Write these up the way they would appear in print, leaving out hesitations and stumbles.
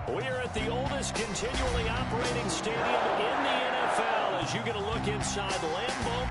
We're at the oldest continually operating stadium in the NFL as you get a look inside Lambeau.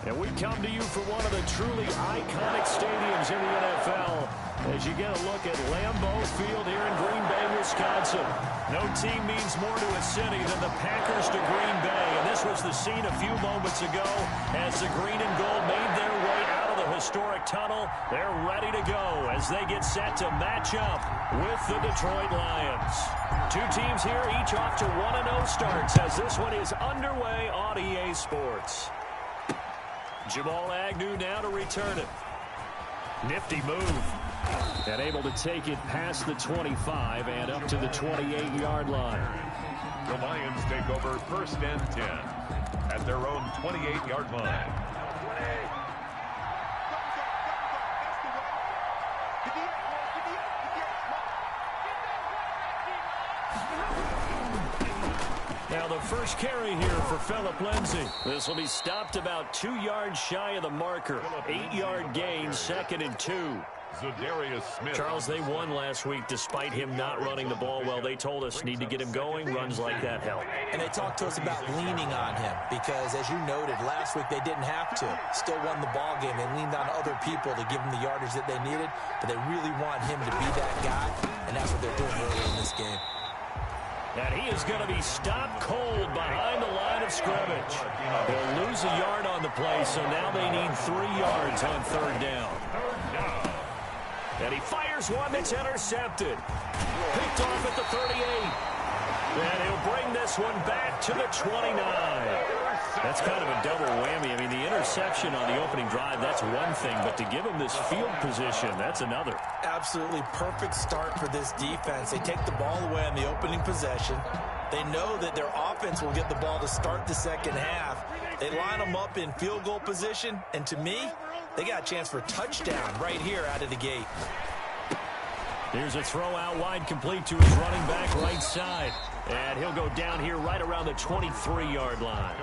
And we come to you from one of the truly iconic stadiums in the NFL as you get a look at Lambeau Field here in Green Bay, Wisconsin. No team means more to a city than the Packers to Green Bay. And this was the scene a few moments ago as the green and gold made their way out of the historic tunnel. They're ready to go as they get set to match up with the Detroit Lions. Two teams here, each off to 1-0 starts as this one is underway on EA Sports. Jamal Agnew now to return it. Nifty move. And able to take it past the 25 and up to the 28-yard line. The Lions take over 1st and 10 at their own 28-yard line. Now the first carry here for Phillip Lindsay. This will be stopped about 2 yards shy of the marker. 8-yard gain, 2nd and 2. Za'Darius Smith. Charles, they won last week despite him not running the ball well. They told us need to get him going. Runs like that help. And they talked to us about leaning on him because, as you noted, last week they didn't have to. Still won the ball game. They leaned on other people to give them the yardage that they needed, but they really want him to be that guy, and that's what they're doing early in this game. And he is going to be stopped cold behind the line of scrimmage. They'll lose a yard on the play, so now they need 3 yards on 3rd down. And he fires one that's intercepted. Picked off at the 38. And he'll bring this one back to the 29. That's kind of a double whammy. I mean, the interception on the opening drive, that's one thing. But to give him this field position, that's another. Absolutely perfect start for this defense. They take the ball away on the opening possession. They know that their offense will get the ball to start the second half. They line them up in field goal position. And to me, they got a chance for a touchdown right here out of the gate. Here's a throw out wide, complete to his running back right side. And he'll go down here right around the 23-yard line.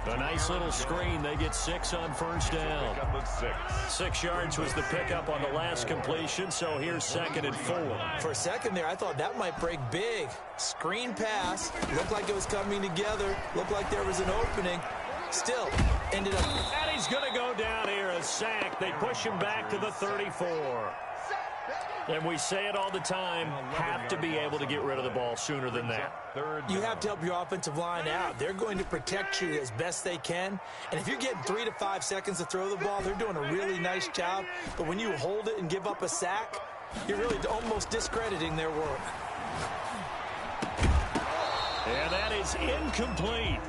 A nice little screen. They get 6 on first down. 6 yards was the pickup on the last completion, so here's 2nd and 4. For a second there, I thought that might break big. Screen pass. Looked like it was coming together. Looked like there was an opening. Still, ended up. And he's going to go down here, a sack. They push him back to the 34. And we say it all the time, have to be able to get rid of the ball sooner than that. You have to help your offensive line out. They're going to protect you as best they can. And if you're getting 3 to 5 seconds to throw the ball, they're doing a really nice job. But when you hold it and give up a sack, you're really almost discrediting their work. And that is incomplete.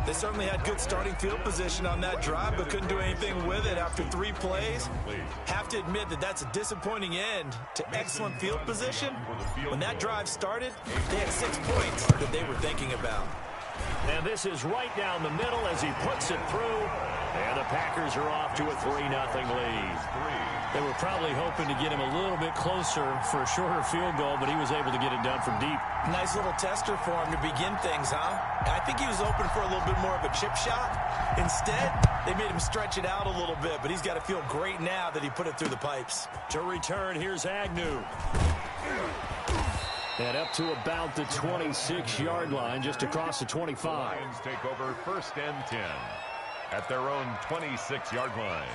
They certainly had good starting field position on that drive, but couldn't do anything with it after 3 plays. Have to admit that that's a disappointing end to excellent field position. When that drive started, they had 6 points that they were thinking about. And this is right down the middle as he puts it through. And the Packers are off to a 3-0 lead. They were probably hoping to get him a little bit closer for a shorter field goal, but he was able to get it done from deep. Nice little tester for him to begin things, huh? I think he was open for a little bit more of a chip shot. Instead, they made him stretch it out a little bit, but he's got to feel great now that he put it through the pipes. To return, here's Agnew. And up to about the 26-yard line, just across the 25. Lions take over 1st and 10 at their own 26-yard line.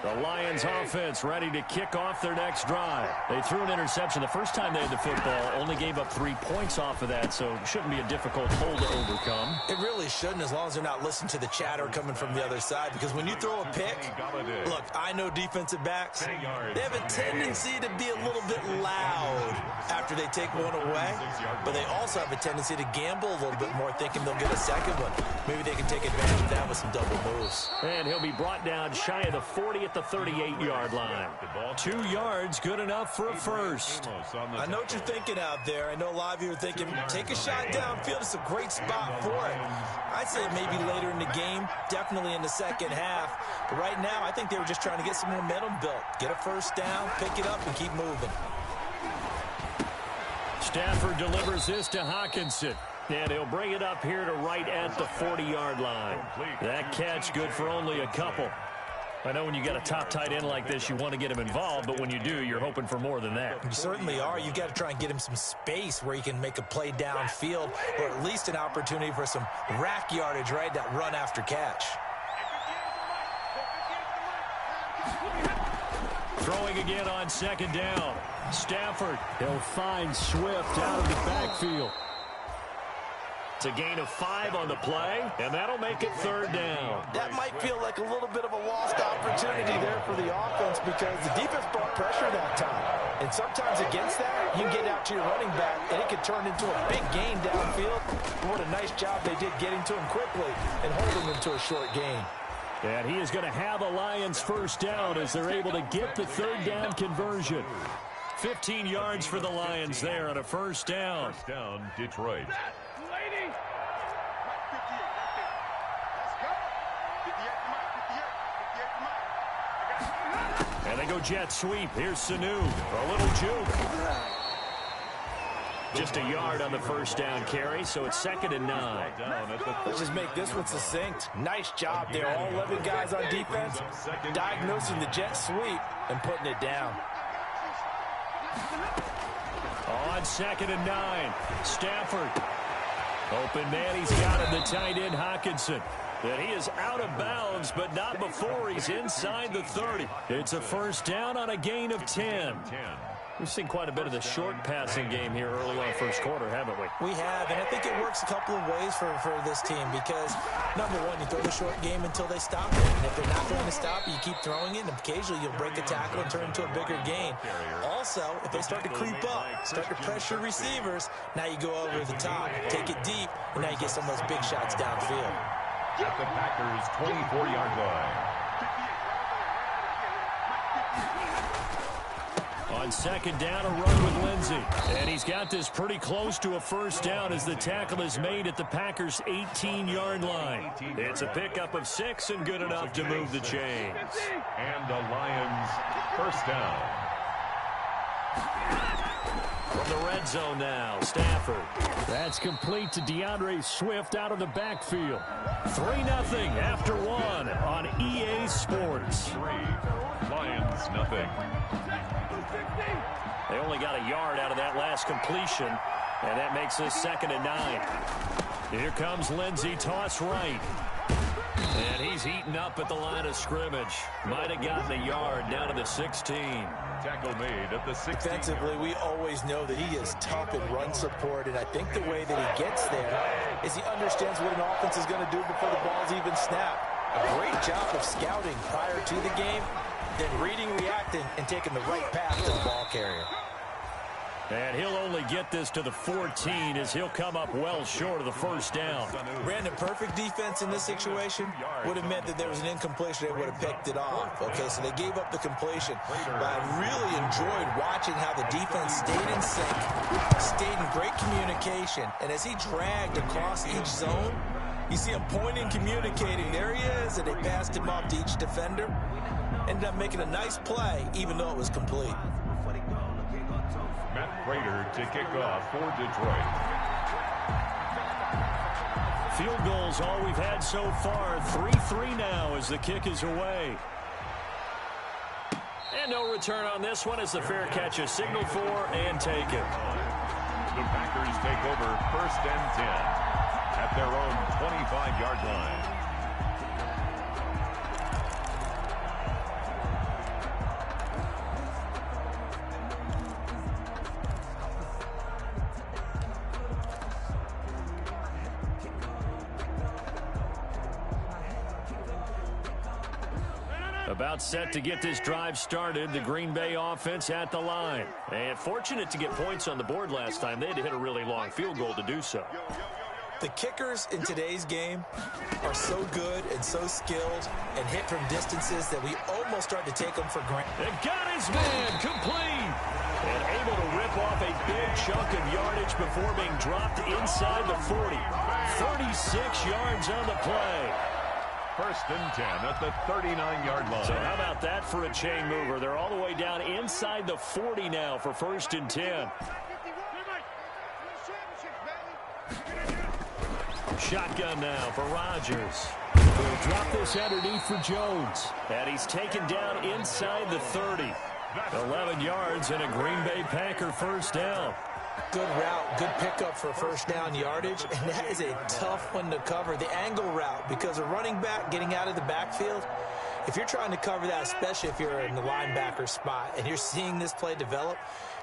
The Lions offense ready to kick off their next drive. They threw an interception the first time they had the football, only gave up 3 points off of that, so it shouldn't be a difficult hole to overcome. It really shouldn't, as long as they're not listening to the chatter coming from the other side, because when you throw a pick, look, I know defensive backs, they have a tendency to be a little bit loud after they take one away, but they also have a tendency to gamble a little bit more, thinking they'll get a second one. Maybe they can take advantage of that with some double moves. And he'll be brought down shy of the 40 at the 38-yard line. 2 yards, good enough for a first. I know what you're thinking out there. I know a lot of you are thinking, take a shot downfield. It's a great spot for it. I'd say maybe later in the game, definitely in the second half. But right now, I think they were just trying to get some momentum built. Get a first down, pick it up, and keep moving. Stafford delivers this to Hockenson. And he'll bring it up here to right at the 40-yard line. That catch good for only a couple. I know when you got a top tight end like this, you want to get him involved, but when you do, you're hoping for more than that. You certainly are. You've got to try and get him some space where he can make a play downfield, or at least an opportunity for some rack yardage, right? That run after catch. Throwing again on 2nd down. Stafford, he'll find Swift out of the backfield. It's a gain of 5 on the play, and that'll make it 3rd down. That might feel like a little bit of a lost opportunity there for the offense, because the defense brought pressure that time. And sometimes against that, you get out to your running back, and it could turn into a big gain downfield. What a nice job they did getting to him quickly and holding him to a short gain. And he is going to have a Lions first down as they're able to get the 3rd down conversion. 15 yards for the Lions there on a first down. First down, Detroit. And they go jet sweep. Here's Sanu. A little juke. Just a yard on the first down carry, so it's 2nd and 9. Let's just make this one succinct. Nice job there. All 11 guys on defense diagnosing the jet sweep and putting it down. On 2nd and 9. Stafford. Open man, he's got him, the tight end Hockenson. And he is out of bounds, but not before he's inside the 30. It's a first down on a gain of 10. We've seen quite a bit of the short passing game here early on first quarter, haven't we? We have, and I think it works a couple of ways for this team, because, number one, you throw the short game until they stop it. And if they're not going to stop it, you keep throwing it, and occasionally you'll break a tackle and turn into a bigger gain. Also, if they start to creep up, start to pressure receivers, now you go over the top, take it deep, and now you get some of those big shots downfield. At the Packers' 24-yard line. On 2nd down, a run with Lindsey. And he's got this pretty close to a first down as the tackle is made at the Packers' 18-yard line. It's a pickup of 6 and good enough to move the chains. And the Lions first down. From the red zone now, Stafford. That's complete to DeAndre Swift out of the backfield. 3-0 after one on EA Sports. 3, Lions nothing. They only got a yard out of that last completion, and that makes this 2nd and 9. Here comes Lindsey, toss right. And he's eaten up at the line of scrimmage. Might have gotten a yard down to the 16. Tackle made at the 16. Defensively, we always know that he is tough in run support, and I think the way that he gets there is he understands what an offense is going to do before the ball's even snapped. A great job of scouting prior to the game, then reading, reacting, and taking the right path to the ball carrier. And he'll only get this to the 14 as he'll come up well short of the first down. Brandon, perfect defense in this situation would have meant that there was an incompletion. They would have picked it off. Okay, so they gave up the completion. But I really enjoyed watching how the defense stayed in sync, stayed in great communication. And as he dragged across each zone, you see him pointing, communicating. There he is, and they passed him off to each defender. Ended up making a nice play, even though it was complete. Matt Prater to kick off for Detroit. Field goals all we've had so far. 3-3 now as the kick is away. And no return on this one as the fair catch is signaled for and taken. The Packers take over 1st and 10 at their own 25-yard line. About set to get this drive started. The Green Bay offense at the line. And fortunate to get points on the board last time. They had to hit a really long field goal to do so. The kickers in today's game are so good and so skilled and hit from distances that we almost start to take them for granted. And got his man complete. And able to rip off a big chunk of yardage before being dropped inside the 40. 36 yards on the play. 1st and 10 at the 39-yard line. So how about that for a chain mover? They're all the way down inside the 40 now for 1st and 10. Shotgun now for Rodgers. He'll drop this underneath for Jones. And he's taken down inside the 30. 11 yards and a Green Bay Packer 1st down. Good route, good pickup for 1st down yardage, and that is a tough one to cover, the angle route, because a running back getting out of the backfield, if you're trying to cover that, especially if you're in the linebacker spot and you're seeing this play develop,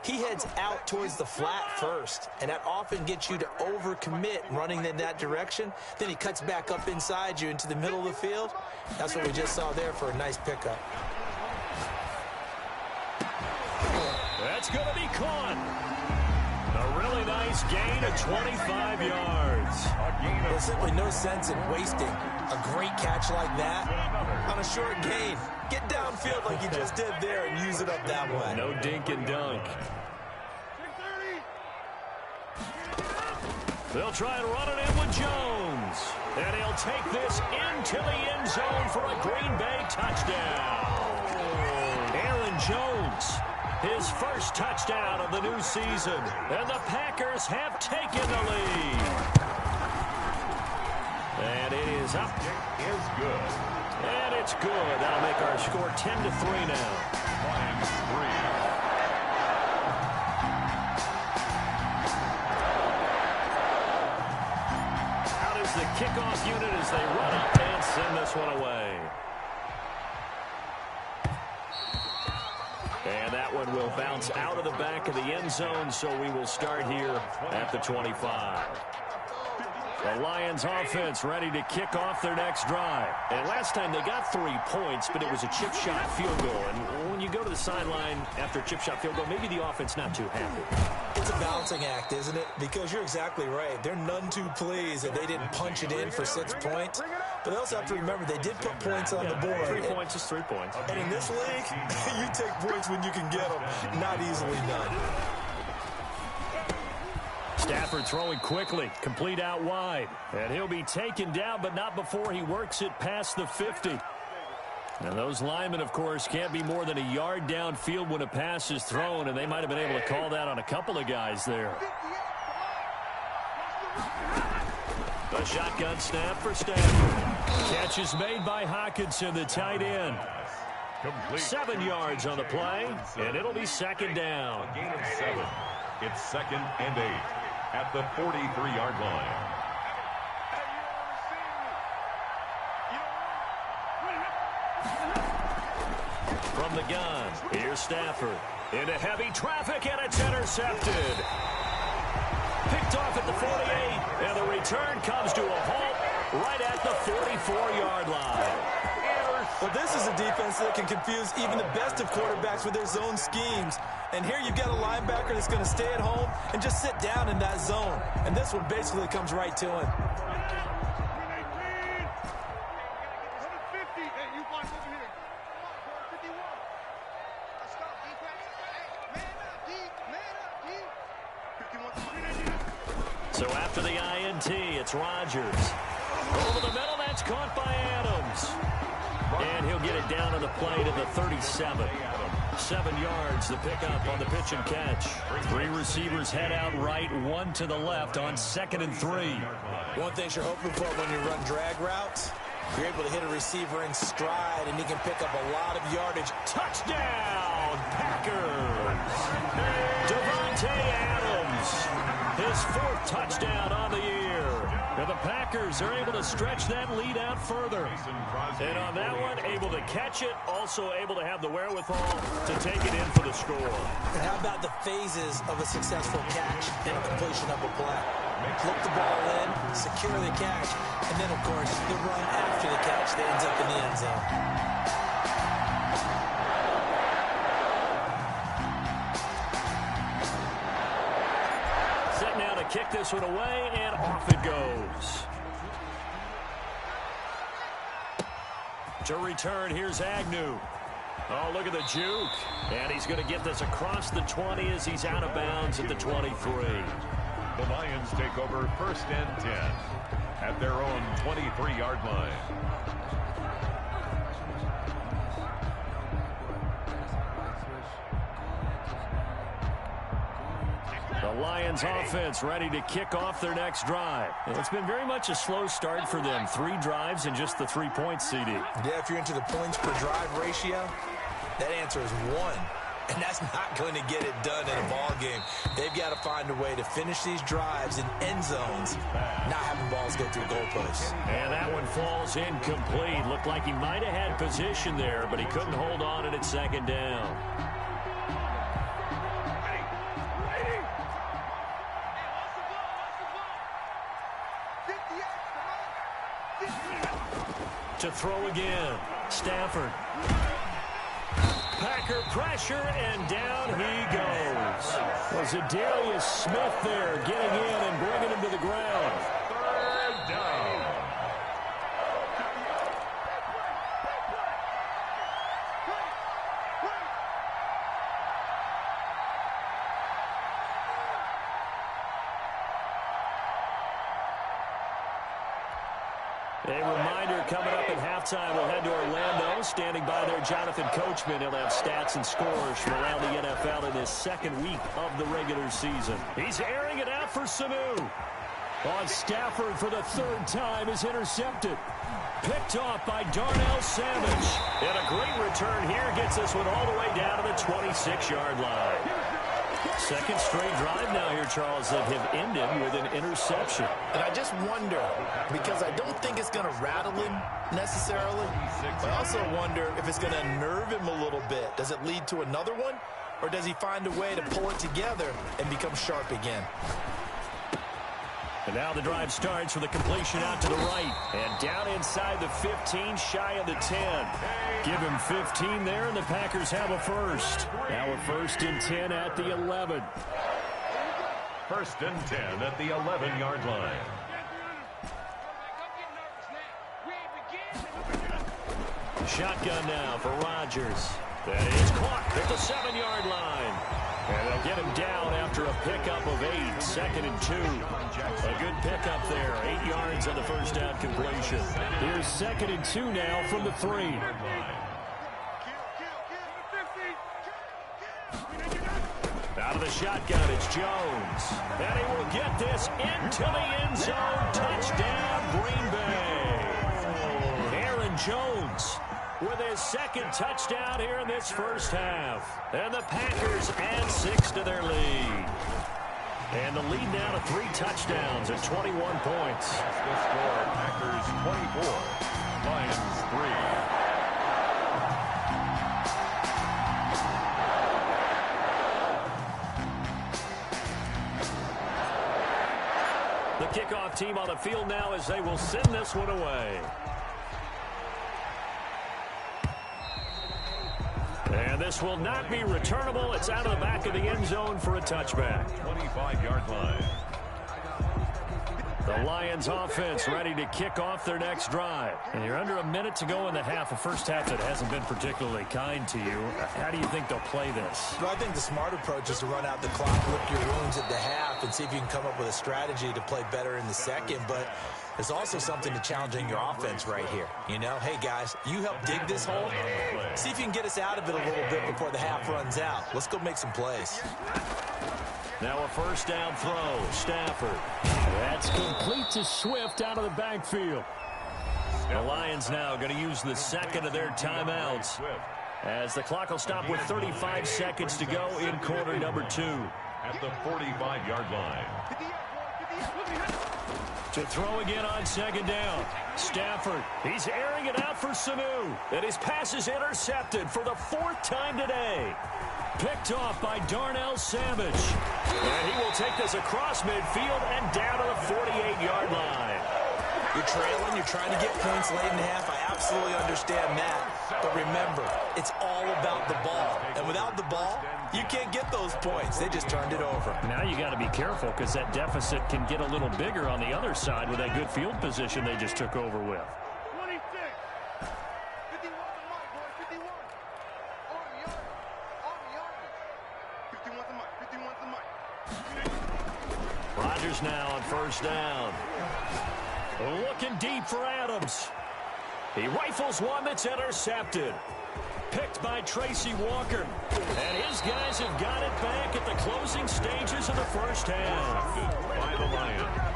he heads out towards the flat first, and that often gets you to overcommit running in that direction. Then he cuts back up inside you into the middle of the field. That's what we just saw there for a nice pickup. That's going to be caught. A really nice gain of 25 yards. There's simply no sense in wasting a great catch like that on a short gain. Get downfield like you just did there and use it up that way. No dink and dunk. They'll try and run it in with Jones. And he'll take this into the end zone for a Green Bay touchdown. Aaron Jones. His first touchdown of the new season. And the Packers have taken the lead. And it is up. It is good. And it's good. That'll make our score 10-3 now. Lions 3. Out is the kickoff unit as they run up and send this one away. And that one will bounce out of the back of the end zone, so we will start here at the 25. The Lions offense ready to kick off their next drive. And last time they got 3 points, but it was a chip shot field goal. And when you go to the sideline after a chip shot field goal, maybe the offense not too happy. It's a balancing act, isn't it? Because you're exactly right. They're none too pleased that they didn't punch it in for 6 points. But they also have to remember they did put points on the board. 3 points is 3 points. And in this league, you take points when you can get them. Not easily done. Stafford throwing quickly, complete out wide. And he'll be taken down, but not before he works it past the 50. And those linemen, of course, can't be more than a yard downfield when a pass is thrown, and they might have been able to call that on a couple of guys there. A shotgun snap for Stafford. Catch is made by Hockenson, the tight end. Complete. 7 yards on the play, and it'll be second down. A gain of 7. It's 2nd and 8 at the 43-yard line. From the gun, here's Stafford. Into heavy traffic, and it's intercepted. Picked off at the 48, and the return comes to a halt right at the 44-yard line. Well, this is a defense that can confuse even the best of quarterbacks with their zone schemes. And here you've got a linebacker that's going to stay at home and just sit down in that zone. And this one basically comes right to him. So after the INT, it's Rodgers. Over the middle, that's caught by Adams. And he'll get it down on the play to the 37. 7 yards, the pickup on the pitch and catch. 3 receivers head out right, 1 to the left on 2nd and 3. One thing you're hoping for when you run drag routes, you're able to hit a receiver in stride, and he can pick up a lot of yardage. Touchdown, Packers! Davante Adams, his 4th touchdown on the year. And the Packers are able to stretch that lead out further. And on that one, able to catch it, also able to have the wherewithal to take it in for the score. And how about the phases of a successful catch and a completion of a play? Flip the ball in, secure the catch, and then, of course, the run after the catch that ends up in the end zone. Set now to kick this one away, and off it goes. To return, here's Agnew. Oh, look at the juke. And he's going to get this across the 20 as he's out of bounds at the 23. The Lions take over 1st and 10 at their own 23-yard line. The Lions offense ready to kick off their next drive. It's been very much a slow start for them. 3 drives and just the 3 points, CD. Yeah, if you're into the points per drive ratio, that answer is 1. And that's not going to get it done in a ball game. They've got to find a way to finish these drives in end zones, not having balls go through goalposts. And that one falls incomplete. Looked like he might have had position there, but he couldn't hold on at 2nd down. To throw again, Stafford. Packer pressure, and down he goes. Was it Darius Smith there getting in and bringing him to the ground? 3rd down. A reminder coming up at halftime, we'll head to Orlando. Standing by there, Jonathan Coachman. He'll have stats and scores from around the NFL in his 2nd week of the regular season. He's airing it out for Sanu. On Stafford for the 3rd time is intercepted. Picked off by Darnell Savage. And a great return here gets this one all the way down to the 26-yard line. 2nd straight drive now here, Charles, that have ended with an interception. And I just wonder, because I don't think it's going to rattle him necessarily, but I also wonder if it's going to nerve him a little bit. Does it lead to another one, or does he find a way to pull it together and become sharp again? And now the drive starts with a completion out to the right. And down inside the 15, shy of the 10. Give him 15 there, and the Packers have a first. Now a 1st and 10 at the 11. 1st and 10 at the 11-yard line. Shotgun now for Rodgers. That is caught at the 7-yard line. And they'll get him down after a pickup of 8. 2nd and 2. A good pickup there. 8 yards on the 1st down completion. Here's 2nd and 2 now from the 3. shotgun. It's Jones. And he will get this into the end zone. Touchdown, Green Bay. Aaron Jones with his second touchdown here in this first half. And the Packers add 6 to their lead. And the lead now to 3 touchdowns at 21 points. That's the score. Packers 24, Lions 3. The kickoff team on the field now as they will send this one away. And this will not be returnable. It's out of the back of the end zone for a touchback. 25-yard line. The Lions offense ready to kick off their next drive. And you're under a minute to go in the half, a first half that hasn't been particularly kind to you. How do you think they'll play this? Well, I think the smart approach is to run out the clock, lick your wounds at the half, and see if you can come up with a strategy to play better in the second. But there's also something to challenging your offense right here. You know, hey, guys, you help dig this hole. See if you can get us out of it a little bit before the half runs out. Let's go make some plays. Now a first down throw. Stafford. That's complete to Swift out of the backfield. The Lions now going to use the second of their timeouts as the clock will stop with 35 seconds to go in quarter number 2. At the 45-yard line. To throw again on second down. Stafford. He's airing it out for Sanu. And his pass is intercepted for the 4th time today. Picked off by Darnell Savage. And he will take this across midfield and down to the 48-yard line. You're trailing, you're trying to get points late in the half. I absolutely understand that. But remember, it's all about the ball. And without the ball, you can't get those points. They just turned it over. Now you got to be careful because that deficit can get a little bigger on the other side with that good field position they just took over with. Rodgers now on first down. Looking deep for Adams. He rifles one that's intercepted. Picked by Tracy Walker. And his guys have got it back at the closing stages of the first half. By the Lions.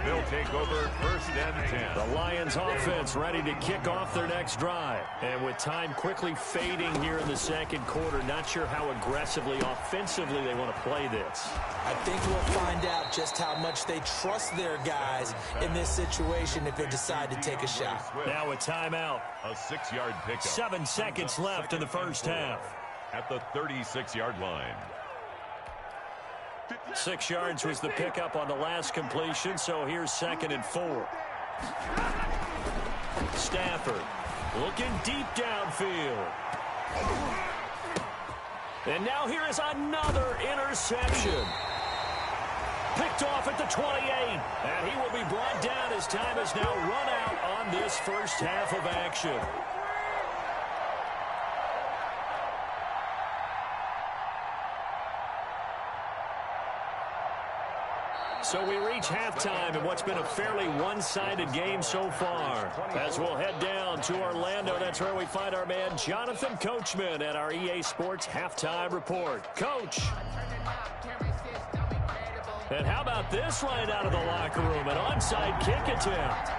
They'll take over first and 10. The Lions offense ready to kick off their next drive. And with time quickly fading here in the second quarter, not sure how aggressively, offensively they want to play this. I think we'll find out just how much they trust their guys in this situation if they decide to take a shot. Now a timeout. A 6-yard pickup. 7 seconds left in the first half. At the 36-yard line. 6 yards was the pickup on the last completion, so here's 2nd and 4. Stafford looking deep downfield. And now here is another interception. Picked off at the 28. And he will be brought down as time has now run out on this first half of action. So we reach halftime in what's been a fairly one-sided game so far. As we'll head down to Orlando, that's where we find our man Jonathan Coachman at our EA Sports Halftime Report. Coach. And how about this right out of the locker room? An onside kick attempt.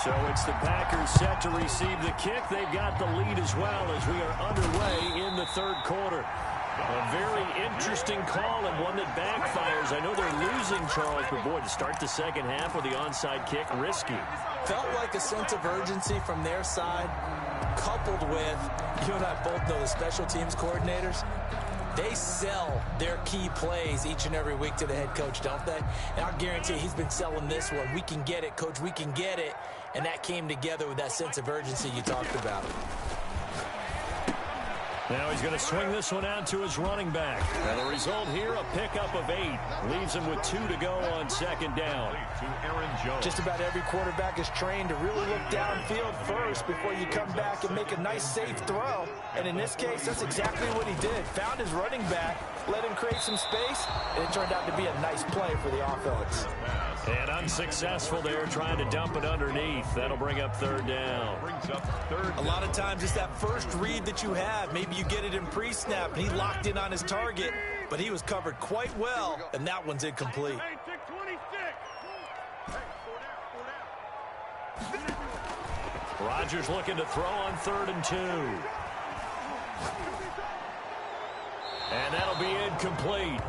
So it's the Packers set to receive the kick. They've got the lead as well as we are underway in the third quarter. A very interesting call and one that backfires. I know they're losing, Charles, but boy, to start the second half with the onside kick, risky. Felt like a sense of urgency from their side, coupled with, you and I both know the special teams coordinators. They sell their key plays each and every week to the head coach, don't they? And I'll guarantee he's been selling this one. We can get it, coach, we can get it. And that came together with that sense of urgency you talked about. Now he's going to swing this one out to his running back. And the result here, a pickup of 8. Leaves him with 2 to go on second down. To Aaron Jones. Just about every quarterback is trained to really look downfield first before you come back and make a nice, safe throw. And in this case, that's exactly what he did. Found his running back, let him create some space, and it turned out to be a nice play for the offense. And unsuccessful there, trying to dump it underneath. That'll bring up third down. Brings up third. A lot of times it's that first read that you have. Maybe you get it in pre-snap, and he locked in on his target. but he was covered quite well, and that one's incomplete. Rodgers looking to throw on 3rd and 2. And that'll be incomplete.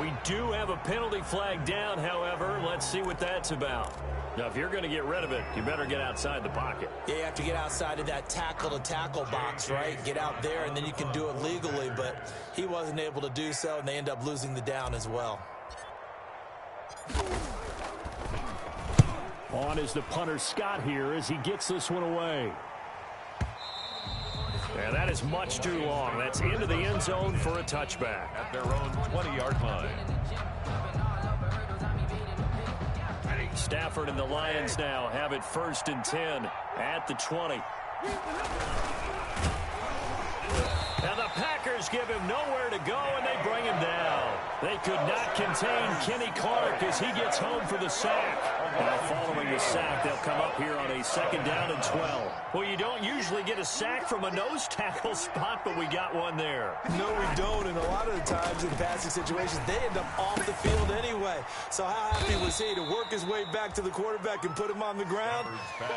We do have a penalty flag down, however. Let's see what that's about. Now, if you're going to get rid of it, you better get outside the pocket. Yeah, you have to get outside of that tackle-to-tackle box, right? Get out there, and then you can do it legally, but he wasn't able to do so, and they end up losing the down as well. On is the punter Scott here as he gets this one away. And that is much too long. That's into the end zone for a touchback. At their own 20-yard line. Stafford and the Lions now have it 1st and 10 at the 20. Now the Packers give him nowhere to go, and they bring him down. They could not contain Kenny Clark as he gets home for the sack. Now following the sack, they'll come up here on a 2nd down and 12. Well, you don't usually get a sack from a nose tackle spot, but we got one there. No, we don't, and a lot of the times in passing situations, they end up off the field anyway. So how happy was he to work his way back to the quarterback and put him on the ground?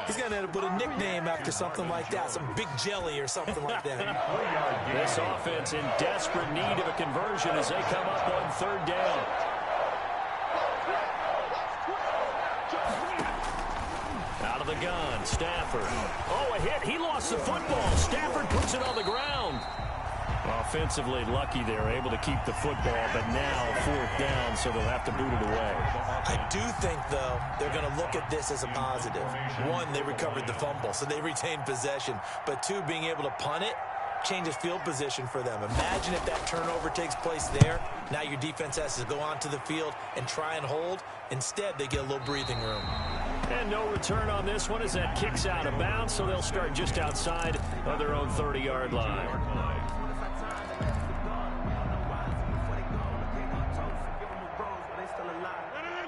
He's going to end up with a nickname after something like that, some Big Jelly or something like that. This offense in desperate need of a conversion as they come up on 3rd down. Out of the gun, Stafford. Oh, a hit. He lost the football. Stafford puts it on the ground. Offensively lucky they're able to keep the football, but now 4th down, so they'll have to boot it away. I do think, though, they're going to look at this as a positive. 1, they recovered the fumble, so they retained possession. But 2, being able to punt it changes field position for them. Imagine if that turnover takes place there. Now your defense has to go onto the field and try and hold. Instead, they get a little breathing room. And no return on this one as that kicks out of bounds, so they'll start just outside of their own 30-yard line.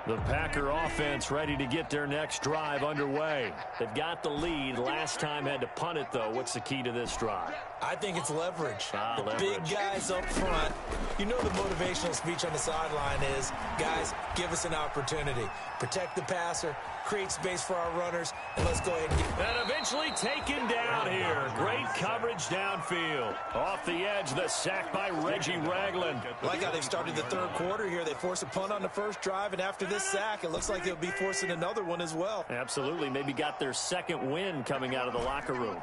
The Packer offense ready to get their next drive underway. They've got the lead. Last time had to punt it, though. What's the key to this drive? I think it's leverage. The leverage. Big guys up front. You know the motivational speech on the sideline is, guys, give us an opportunity. Protect the passer, create space for our runners, and let's go ahead and get... And eventually taken down here. Great coverage downfield. Off the edge, the sack by Reggie Ragland. Like how they've started the 3rd quarter here. They force a punt on the first drive, and after this sack, it looks like they'll be forcing another one as well. Absolutely. Maybe got their 2nd win coming out of the locker room.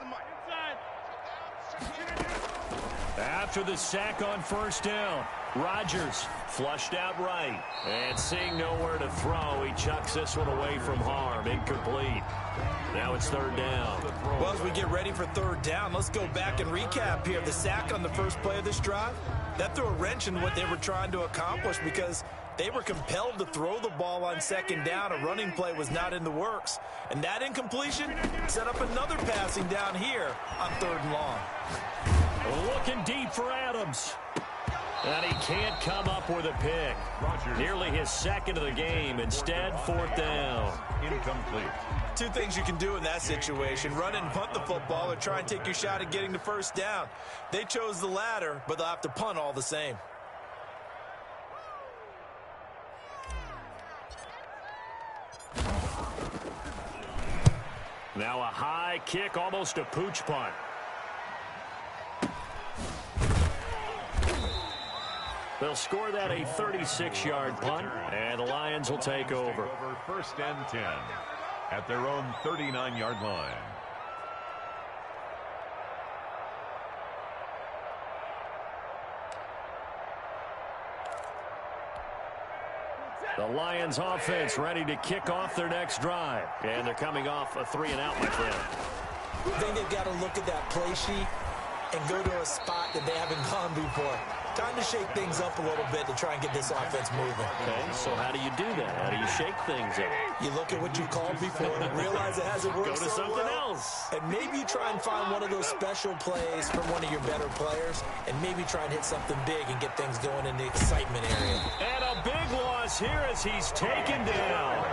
After the sack on 1st down, Rodgers flushed out right. And seeing nowhere to throw, he chucks this one away from harm. Incomplete. Now it's 3rd down. Well, as we get ready for 3rd down, let's go back and recap here. The sack on the first play of this drive, that threw a wrench in what they were trying to accomplish because they were compelled to throw the ball on 2nd down. A running play was not in the works. And that incompletion set up another passing down here on 3rd and long. Looking deep for Adams. And he can't come up with a pick. Nearly his 2nd of the game. Instead, 4th down. Incomplete. 2 things you can do in that situation. Run and punt the football or try and take your shot at getting the 1st down. They chose the latter, but they'll have to punt all the same. Now a high kick, almost a pooch punt. They'll score that a 36-yard punt, and the Lions will take over. 1st and 10 at their own 39-yard line. The Lions offense ready to kick off their next drive. And they're coming off a 3-and-out, my friend. I think they've got to look at that play sheet and go to a spot that they haven't gone before. Time to shake things up a little bit to try and get this offense moving. Okay, so how do you do that? How do you shake things up? You look at what you called before, realize it hasn't worked Go to so something well, else. and maybe you try and find one of those special plays from one of your better players, and maybe try and hit something big and get things going in the excitement area. And a big loss here as he's taken down.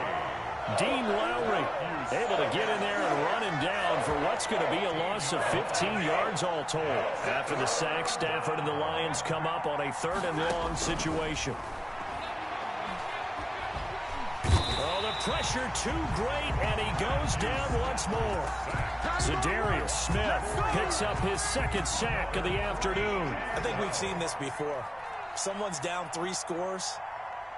Dean Lowry able to get in there and run him down for what's going to be a loss of 15 yards all told. After the sack, Stafford and the Lions come up on a 3rd and long situation. Oh, the pressure too great, and he goes down once more. Za'Darius Smith picks up his 2nd sack of the afternoon. I think we've seen this before. Someone's down 3 scores.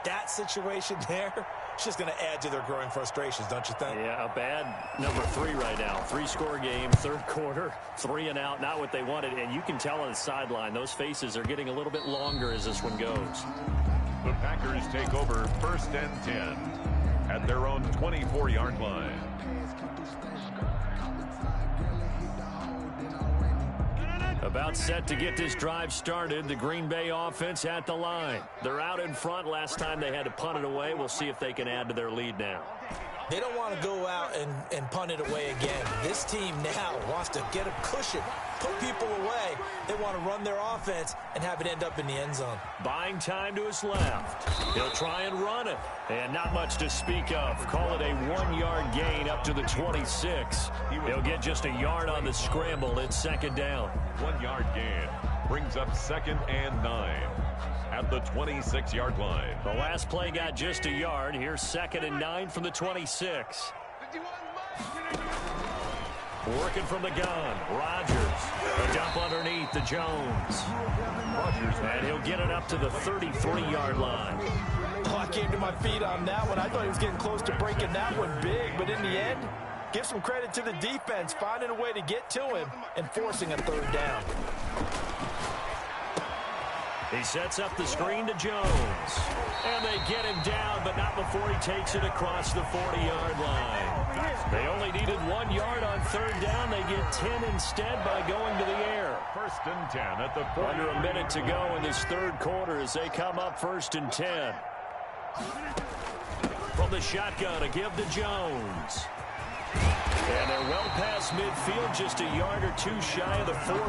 That situation there, it's just going to add to their growing frustrations, don't you think? Yeah, a bad number 3 right now. 3-score game, 3rd quarter, 3 and out, not what they wanted. And you can tell on the sideline, those faces are getting a little bit longer as this one goes. The Packers take over 1st and 10 at their own 24-yard line. About set to get this drive started. The Green Bay offense at the line. They're out in front. Last time they had to punt it away. We'll see if they can add to their lead now. They don't want to go out and punt it away again. This team now wants to get a cushion, put people away. They want to run their offense and have it end up in the end zone. Buying time to his left. He'll try and run it. And not much to speak of. Call it a 1-yard gain up to the 26. He'll get just a yard on the scramble. It's 2nd down. 1-yard gain brings up 2nd and 9 at the 26-yard line. The last play got just a yard. Here's 2nd and 9 from the 26. Working from the gun. Rodgers. A dump underneath to Jones. And he'll get it up to the 33-yard line. Oh, I came to my feet on that one. I thought he was getting close to breaking that one big, but in the end, give some credit to the defense, finding a way to get to him and forcing a 3rd down. He sets up the screen to Jones. And they get him down, but not before he takes it across the 40-yard line. They only needed 1 yard on 3rd down. They get 10 instead by going to the air. 1st and 10 at the 40. Under a minute to go in this 3rd quarter as they come up 1st and 10. From the shotgun, a give to Jones. And they're well past midfield, just a yard or 2 shy of the 40.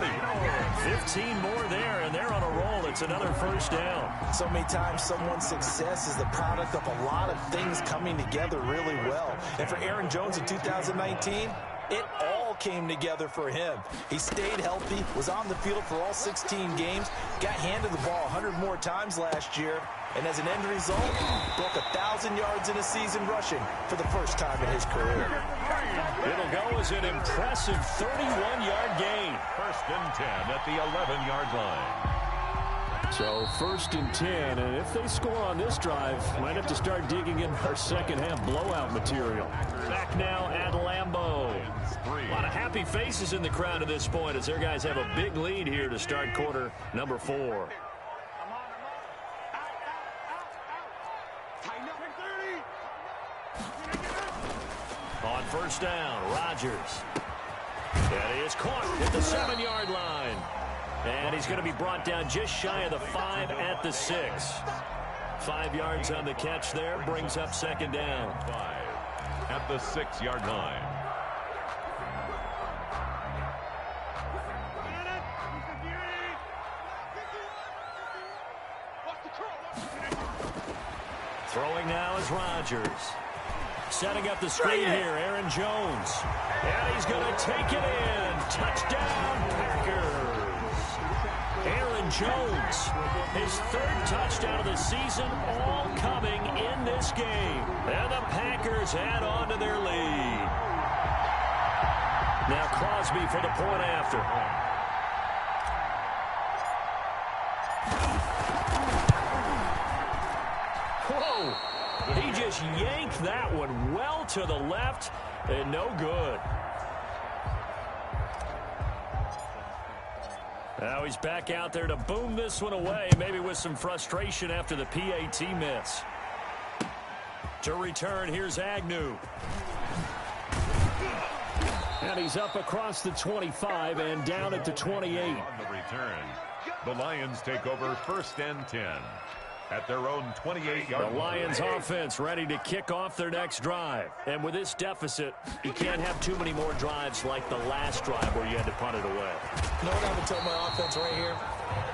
15 more there, and they're on a roll. It's another 1st down. So many times someone's success is the product of a lot of things coming together really well. And for Aaron Jones in 2019, it all came together for him. He stayed healthy, was on the field for all 16 games, got handed the ball 100 more times last year, and as an end result, broke 1,000 yards in a season rushing for the first time in his career. It'll go as an impressive 31-yard gain. 1st and 10 at the 11-yard line. So 1st and 10, and if they score on this drive, might have to start digging in our second-half blowout material. Back now at Lambeau. A lot of happy faces in the crowd at this point as their guys have a big lead here to start quarter number 4. On 1st down, Rodgers. And he is caught at the 7-yard line. And he's going to be brought down just shy of the 5 at the 6. 5 yards on the catch there, brings up 2nd down. 5 at the 6-yard line. Throwing now is Rodgers. Setting up the screen here, Aaron Jones. And he's going to take it in. Touchdown, Packers. Aaron Jones, his 3rd touchdown of the season, all coming in this game. And the Packers add on to their lead. Now Crosby for the point after. Whoa! He just yanked that one well to the left and no good. Now he's back out there to boom this one away, maybe with some frustration after the PAT miss. To return, here's Agnew. And he's up across the 25 and down at the 28. On the return, the Lions take over 1st and 10 at their own 28-yard line. The Lions offense ready to kick off their next drive. And with this deficit, you can't have too many more drives like the last drive where you had to punt it away. You know what I would tell my offense right here?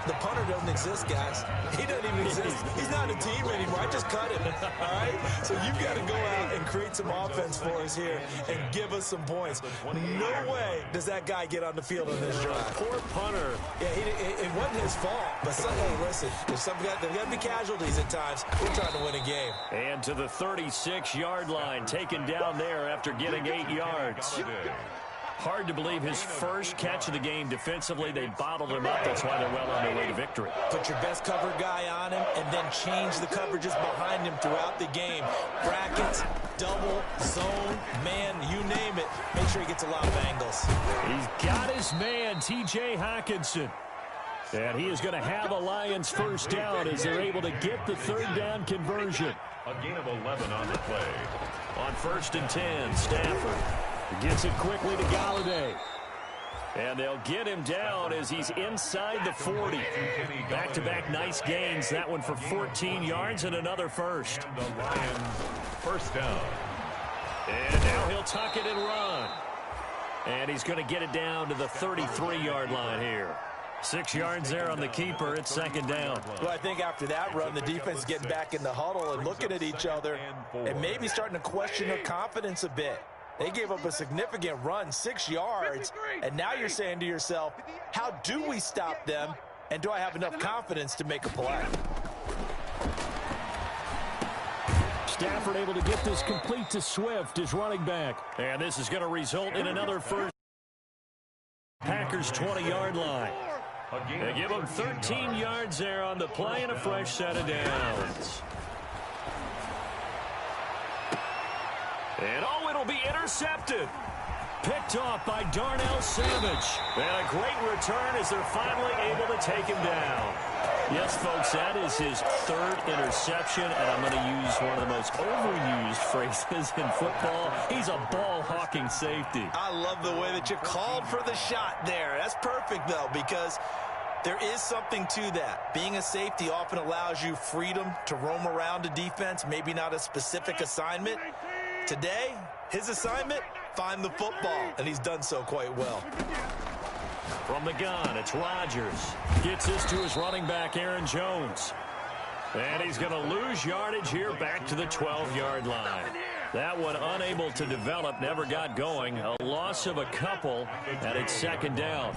The punter doesn't exist, guys. He doesn't even exist. He's not a team anymore. I just cut him, all right? So you've got to go out and create some offense for us here and give us some points. No way does that guy get on the field on this drive. Poor punter. Yeah, it wasn't his fault. But hey, listen, there's got to be casualties at times. We're trying to win a game. And to the 36-yard line, taken down there after getting 8 yards. Hard to believe his first catch of the game defensively. They bottled him up. That's why they're well on their way to victory. Put your best cover guy on him and then change the coverages behind him throughout the game. Brackets, double, zone, man, you name it. Make sure he gets a lot of angles. He's got his man, T.J. Hockenson. And he is going to have a Lions first down as they're able to get the third down conversion. A gain of 11 on the play. On 1st and 10, Stafford gets it quickly to Galladay. And they'll get him down as he's inside the 40. Back-to-back nice gains. That one for 14 yards and another first. And the Lions first down. And now he'll tuck it and run. And he's going to get it down to the 33-yard line here. 6 yards there on the keeper. It's second down. Well, I think after that run, the defense is getting back in the huddle and looking at each other and maybe starting to question their confidence a bit. They gave up a significant run, 6 yards, and now you're saying to yourself, how do we stop them, and do I have enough confidence to make a play? Stafford able to get this complete to Swift, his running back. And this is going to result in another first. Packers 20-yard line. They give him 13 yards there on the play and a fresh set of downs. And oh, it'll be intercepted. Picked off by Darnell Savage. And a great return as they're finally able to take him down. Yes, folks, that is his third interception, and I'm going to use one of the most overused phrases in football. He's a ball-hawking safety. I love the way that you called for the shot there. That's perfect, though, because there is something to that. Being a safety often allows you freedom to roam around a defense, maybe not a specific assignment. Today, his assignment, find the football, and he's done so quite well. From the gun, it's Rodgers. Gets this to his running back, Aaron Jones. And he's going to lose yardage here back to the 12-yard line. That one unable to develop, never got going. A loss of a couple, and it's second down.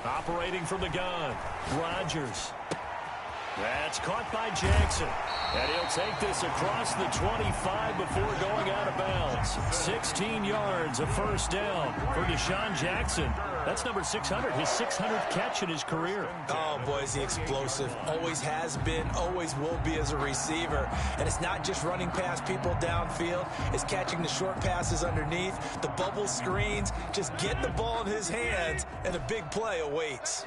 Operating from the gun, Rodgers. That's caught by Jackson. And he'll take this across the 25 before going out of bounds. 16 yards, a first down for Deshaun Jackson. That's number 600, his 600th catch in his career. Oh, boy, is he explosive. Always has been, always will be as a receiver. And it's not just running past people downfield. It's catching the short passes underneath, the bubble screens. Just get the ball in his hands, and a big play awaits.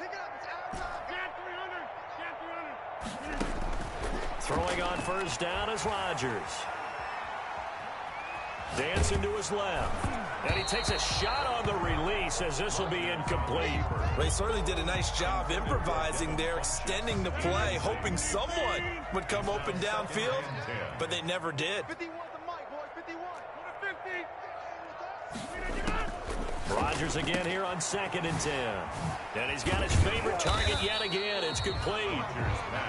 Throwing on first down is Rodgers. Dancing to his left. And he takes a shot on the release as this will be incomplete. They certainly did a nice job improvising there, extending the play, hoping someone would come open downfield, but they never did. Rodgers again here on 2nd and 10. And he's got his favorite target yet again. It's complete.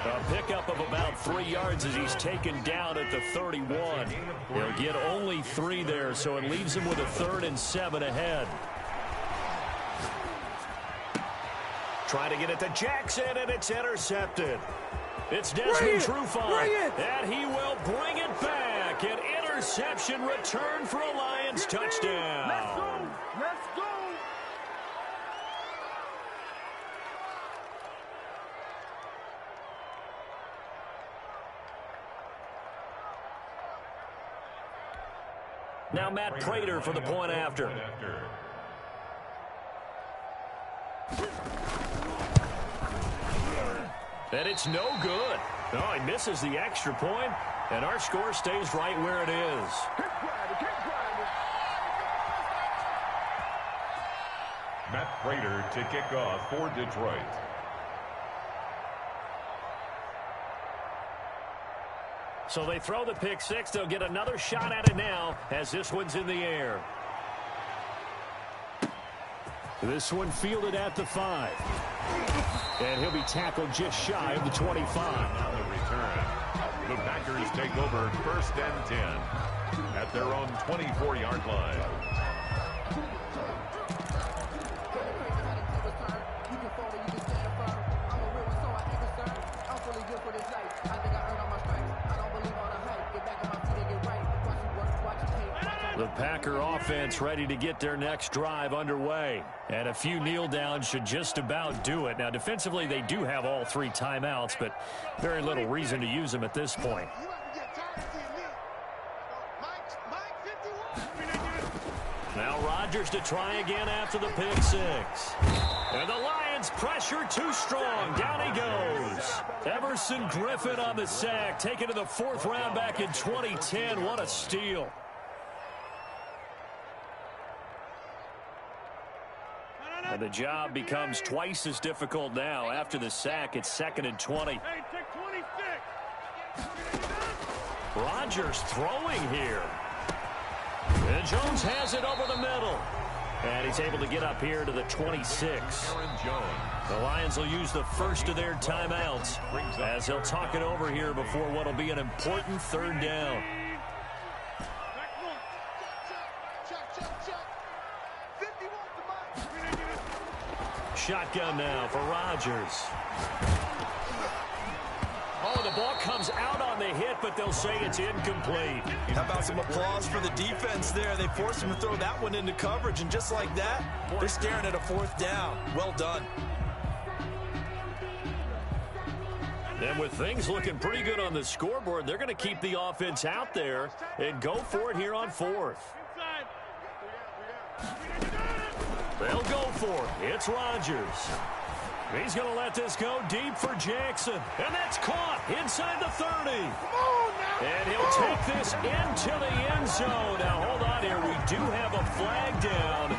A pickup of about 3 yards as he's taken down at the 31. He'll get only 3 there, so it leaves him with a 3rd and 7 ahead. Trying to get it to Jackson, and it's intercepted. It's Desmond Trufant, and he will bring it back. An interception return for a Lions touchdown. Let's go. Let's go. Now Matt Prater for the point after. And it's no good. No, he misses the extra point, and our score stays right where it is. Matt Prater to kick off for Detroit. So they throw the pick six. They'll get another shot at it now as this one's in the air. This one fielded at the 5. And he'll be tackled just shy of the 25. On the return, the Packers take over 1st and 10 at their own 24-yard line. The Packer offense ready to get their next drive underway. And a few kneel downs should just about do it. Now, defensively, they do have all 3 timeouts, but very little reason to use them at this point. Now Rodgers to try again after the pick 6. And the Lions pressure too strong. Down he goes. Everson Griffin on the sack, taken to the 4th round back in 2010. What a steal. And the job becomes twice as difficult now. After the sack, it's 2nd and 20. Hey, take 26. Rodgers throwing here. And Jones has it over the middle. And he's able to get up here to the 26. The Lions will use the first of their timeouts as they'll talk it over here before what will be an important 3rd down. Shotgun now for Rodgers. Oh, the ball comes out on the hit, but they'll say it's incomplete. How about some applause for the defense there? They forced him to throw that one into coverage, and just like that, they're staring at a 4th down. Well done. And with things looking pretty good on the scoreboard, they're going to keep the offense out there and go for it here on 4th. They'll go for it. It's Rodgers. He's going to let this go deep for Jackson. And that's caught inside the 30. And he'll take this into the end zone. Now, hold on here. We do have a flag down.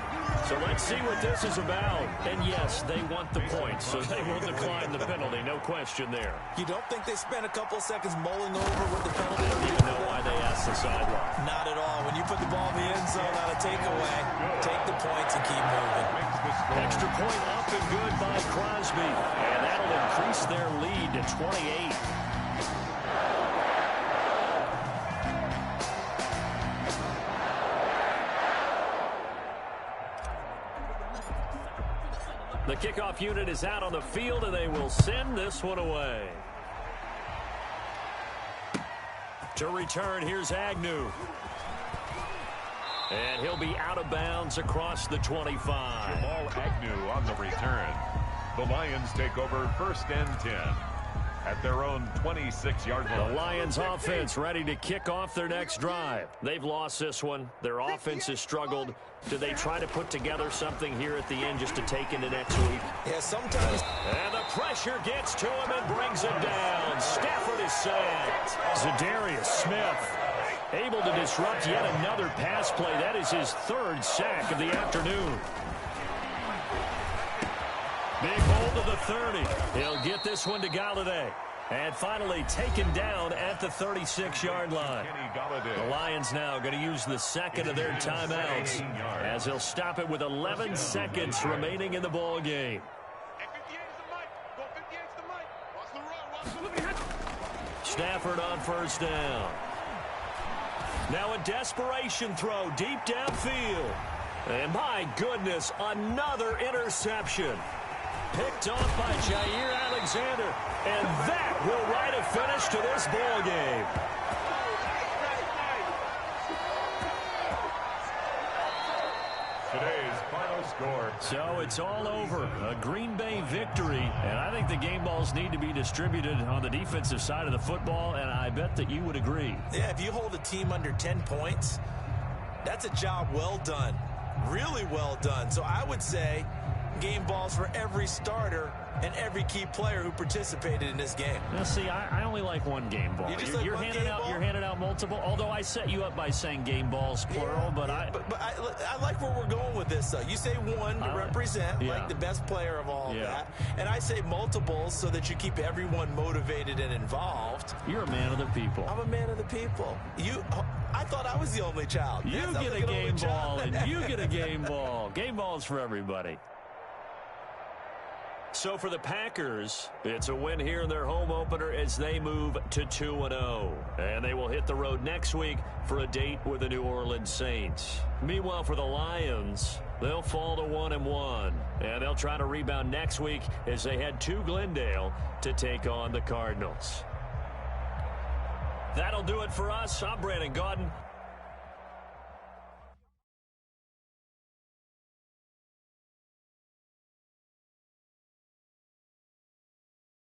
So let's see what this is about. And, yes, they want the points, so they will decline the penalty. No question there. You don't think they spent a couple seconds mulling over what the penalty I don't even know why they asked the sideline. Not at all. When you put the ball in the end zone on a takeaway, take the points and keep moving. Extra point up and good by Crosby. And that'll increase their lead to 28. The kickoff unit is out on the field, and they will send this one away. To return, here's Agnew. And he'll be out of bounds across the 25. Jamal Agnew on the return. The Lions take over 1st and 10 at their own 26-yard line. The Lions offense ready to kick off their next drive. They've lost this one. Their offense has struggled. Do they try to put together something here at the end just to take into next week? Yeah, sometimes. And the pressure gets to him and brings him down. Stafford is sacked. Zadarius Smith able to disrupt yet another pass play. That is his 3rd sack of the afternoon. Big hold to the 30. He'll get this one to Golladay. And finally taken down at the 36-yard line. The Lions now going to use the 2nd of their timeouts as they'll stop it with 11 seconds remaining in the ball game. Stafford on 1st down. Now a desperation throw deep downfield. And my goodness, another interception. Picked off by Jair Alexander. And that will write a finish to this ball game. Today's final score. So it's all over. A Green Bay victory. And I think the game balls need to be distributed on the defensive side of the football, and I bet that you would agree. Yeah, if you hold a team under 10 points, that's a job well done. Really well done. So I would say game balls for every starter and every key player who participated in this game. Now, see, I only like one game ball. You just like one game ball? You're handing out multiple, although I set you up by saying game balls, plural, but I like where we're going with this, though. You say one to represent, like the best player of all of that, and I say multiples so that you keep everyone motivated and involved. You're a man of the people. I'm a man of the people. I thought I was the only child. You get a game ball, and you get a game ball. Game balls for everybody. So for the Packers, it's a win here in their home opener as they move to 2-0. And they will hit the road next week for a date with the New Orleans Saints. Meanwhile, for the Lions, they'll fall to 1-1. And they'll try to rebound next week as they head to Glendale to take on the Cardinals. That'll do it for us. I'm Brandon Gaudin.